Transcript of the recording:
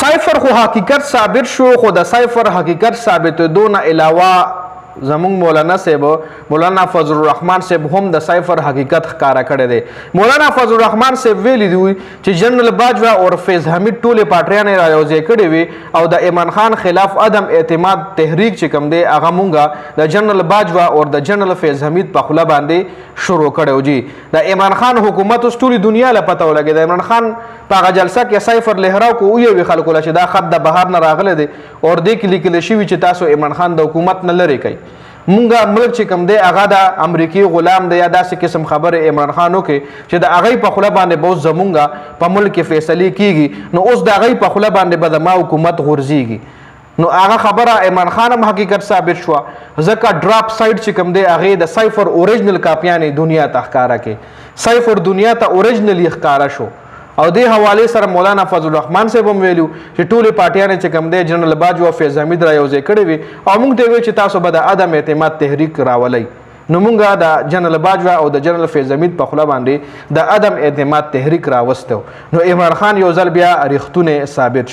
صفر خو حقیقت ثابت شو، خو د صفر حقیقت ثابتېدو نه علاوه زمونږ مولانا صاحب مولانا فضل الرحمن صاحب هم د صفر حقیقت ښکارا کړی دی. مولانا فضل الرحمن صاحب ویلي دي چې جنرال باجوه او فیض حمید ټولې پارټیانې را یوځای کړې وي او د ایمان خان خلاف عدم اعتماد تحریک چې کوم دی هغه مونږه د جنرال باجوه او د جنرال فیض حمید په خوله باندې شروع کړی جی. د ایمان خان حکومت اوس ټولې دنیا له پته ولګېده. د ایمان خان په هغه جلسه کې صفر لهراو کو ویوي خلکو له چې دا خط د بهر نه راغلی دی او دې کې لیکل شوي چې تاسو ایمان خان د حکومت نه لرې کوئ. مونږه ملک چې کوم دی هغه د امریکای غلام دی یا داسې قسم خبره عمران خان وکړي چې د هغې په خوله باندې به اوس زمونږه په ملک کې فیصلې کیږي، نو اوس د هغې په خوله باندې به زما حکومت غورځېږي. نو هغه خبره عمران خان هم حقیقت ثابت شوه، ځکه ډراپ سایډ چې کوم دی هغې د صفر اوریجنل کاپیانې دنیا ته ښکاره کړې، صفر دنیا ته اوریجنلی ښکاره شو. او دې حوالې سره مولانا فضل الرحمن صاحب هم ویلو چې ټولې پارټیانې چې کوم دی جنرال باجوه او فیض حمید را یوځای کړې وي او موږ ته ویل چې تاسو به د عدم اعتماد تحریک راولئ. نو مونږه د جنرال باجوه او د جنرال فیض حمید په خوله باندې د عدم اعتماد تحریک راوستو. نو عمران خان یو ځل بیا ریښتونه ثابت شو.